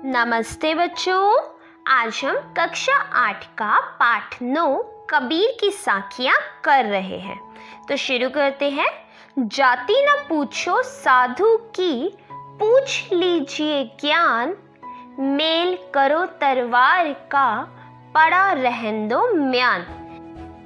नमस्ते बच्चों। आज हम कक्षा 8 का पाठ 9 कबीर की साखियाँ कर रहे हैं। तो शुरू करते हैं। जाति न पूछो साधु की, पूछ लीजिए ज्ञान। मेल करो तलवार का, पड़ा रहन दो म्यान।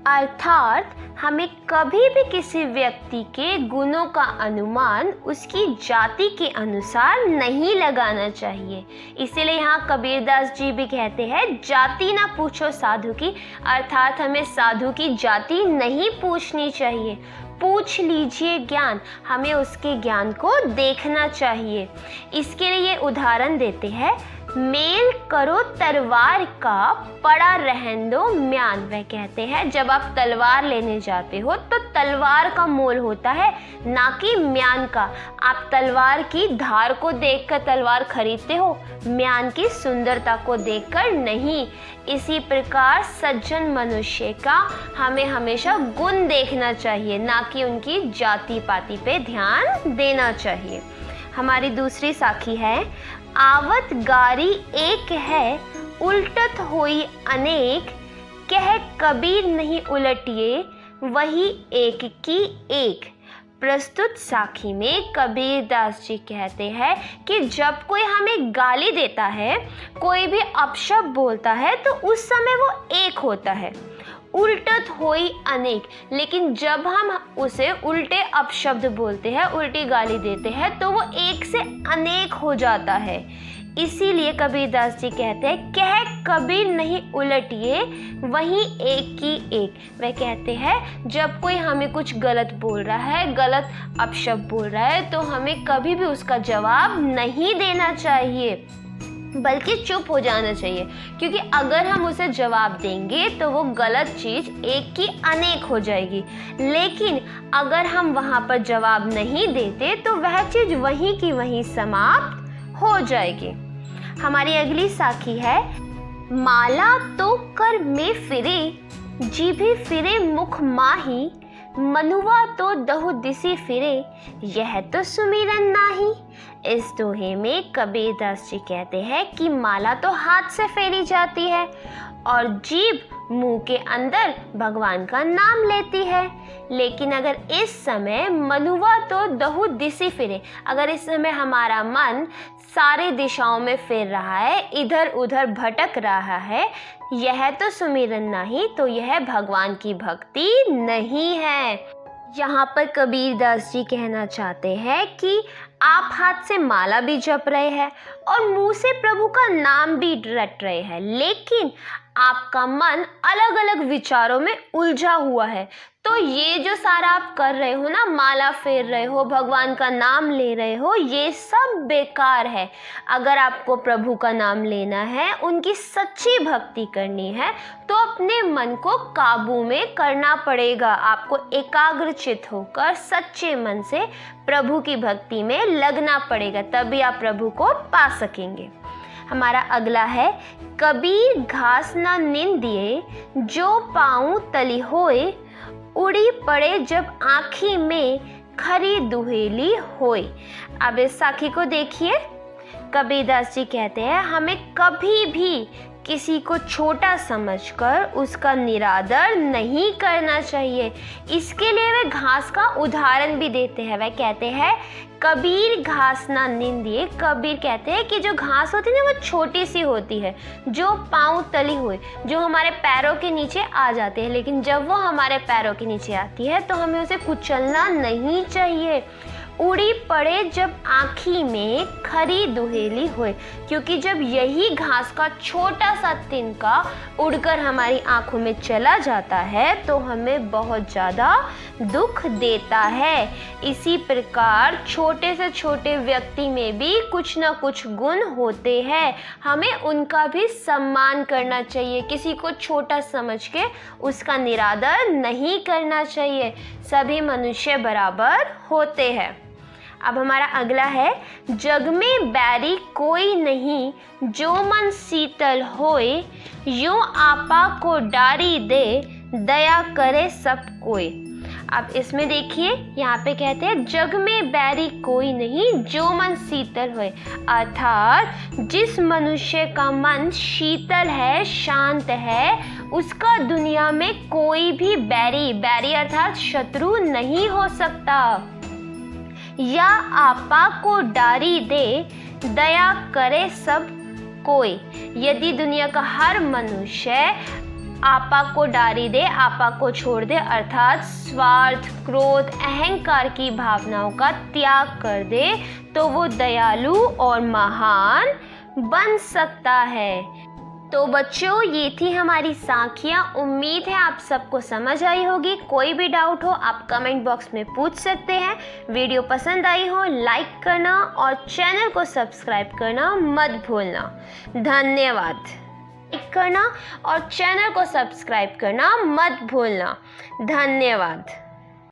अर्थात हमें कभी भी किसी व्यक्ति के गुणों का अनुमान उसकी जाति के अनुसार नहीं लगाना चाहिए। इसीलिए यहाँ कबीरदास जी भी कहते हैं जाति ना पूछो साधु की, अर्थात हमें साधु की जाति नहीं पूछनी चाहिए। पूछ लीजिए ज्ञान, हमें उसके ज्ञान को देखना चाहिए। इसके लिए उदाहरण देते हैं, मेल करो तलवार का, पड़ा रहन दो म्यान। वह कहते हैं जब आप तलवार लेने जाते हो तो तलवार का मोल होता है, ना कि म्यान का। आप तलवार की धार को देखकर तलवार खरीदते हो, म्यान की सुंदरता को देखकर नहीं। इसी प्रकार सज्जन मनुष्य का हमें हमेशा गुण देखना चाहिए, ना कि उनकी जाति पाति पे ध्यान देना चाहिए। हमारी दूसरी साखी है, आवत गारी एक है, उल्टत होई अनेक। कह कबीर नहीं उलटिए, वही एक की एक। प्रस्तुत साखी में कबीरदास जी कहते हैं कि जब कोई हमें गाली देता है, कोई भी अपशब्द बोलता है, तो उस समय वो एक होता है। उल्टत होई अनेक, लेकिन जब हम उसे उल्टे अपशब्द बोलते हैं, उल्टी गाली देते हैं, तो वो एक से अनेक हो जाता है। इसीलिए कबीरदास जी कहते हैं कह कबीर नहीं उलटिए, वहीं एक की एक। वह कहते हैं जब कोई हमें कुछ गलत बोल रहा है, गलत अपशब्द बोल रहा है, तो हमें कभी भी उसका जवाब नहीं देना चाहिए, बल्कि चुप हो जाना चाहिए। क्योंकि अगर हम उसे जवाब देंगे तो वो गलत चीज़ एक की अनेक हो जाएगी। लेकिन अगर हम वहाँ पर जवाब नहीं देते तो वह चीज़ वहीं की वहीं समाप्त हो जाएगी। हमारी अगली साखी है, माला तो कर में फिरे, जीभी फिरे मुख माही। मनुआ तो दहु दिसी फिरे, यह तो सुमिरन नाही। इस दोहे में कबीरदास जी कहते हैं कि माला तो हाथ से फेरी जाती है और जीभ मुंह के अंदर भगवान का नाम लेती है। लेकिन अगर इस समय मनुआ तो दहु दिसी फिरे, अगर इस समय हमारा मन सारे दिशाओं में फिर रहा है, इधर उधर भटक रहा है, यह तो सुमिरन नहीं, तो यह भगवान की भक्ति नहीं है। यहाँ पर कबीरदास जी कहना चाहते हैं कि आप हाथ से माला भी जप रहे हैं और मुंह से प्रभु का नाम भी रट रहे हैं, लेकिन आपका मन अलग अलग विचारों में उलझा हुआ है। तो ये जो सारा आप कर रहे हो ना, माला फेर रहे हो, भगवान का नाम ले रहे हो, ये सब बेकार है। अगर आपको प्रभु का नाम लेना है, उनकी सच्ची भक्ति करनी है, तो अपने मन को काबू में करना पड़ेगा। आपको एकाग्रचित होकर सच्चे मन से प्रभु की भक्ति में लगना पड़ेगा, तभी आप प्रभु को पा सकेंगे। हमारा अगला है, कबीर घास ना निंदिए, जो पाऊँ तली होए। उड़ी पड़े जब आँखी में, खरी दुहेली होए। अब इस साखी को देखिए, कबीरदास जी कहते हैं हमें कभी भी किसी को छोटा समझकर उसका निरादर नहीं करना चाहिए। इसके लिए वे घास का उदाहरण भी देते हैं। वह कहते हैं कबीर घास ना निंदिए। कबीर कहते हैं कि जो घास होती है ना, वो छोटी सी होती है, जो पाँव तली हुई, जो हमारे पैरों के नीचे आ जाते हैं, लेकिन जब वो हमारे पैरों के नीचे आती है तो हमें उसे कुचलना नहीं चाहिए। उड़ी पड़े जब आँखी में, खरी दुहेली होए, क्योंकि जब यही घास का छोटा सा तिनका उड़कर हमारी आँखों में चला जाता है तो हमें बहुत ज़्यादा दुख देता है। इसी प्रकार छोटे से छोटे व्यक्ति में भी कुछ ना कुछ गुण होते हैं, हमें उनका भी सम्मान करना चाहिए। किसी को छोटा समझ के उसका निरादर नहीं करना चाहिए। सभी मनुष्य बराबर होते हैं। अब हमारा अगला है, जग में बैरी कोई नहीं, जो मन शीतल होए। यूं आपा को डारी दे, दया करे सब कोई। अब इसमें देखिए यहाँ पे कहते हैं जग में बैरी कोई नहीं जो मन शीतल होए, अर्थात जिस मनुष्य का मन शीतल है, शांत है, उसका दुनिया में कोई भी बैरी अर्थात शत्रु नहीं हो सकता। या आपा को डारी दे दया करे सब कोई, यदि दुनिया का हर मनुष्य आपा को डारी दे, आपा को छोड़ दे अर्थात स्वार्थ, क्रोध, अहंकार की भावनाओं का त्याग कर दे, तो वो दयालु और महान बन सकता है। तो बच्चों ये थी हमारी साखियाँ। उम्मीद है आप सबको समझ आई होगी। कोई भी डाउट हो आप कमेंट बॉक्स में पूछ सकते हैं। वीडियो पसंद आई हो लाइक करना और चैनल को सब्सक्राइब करना मत भूलना। धन्यवाद। लाइक करना और चैनल को सब्सक्राइब करना मत भूलना। धन्यवाद।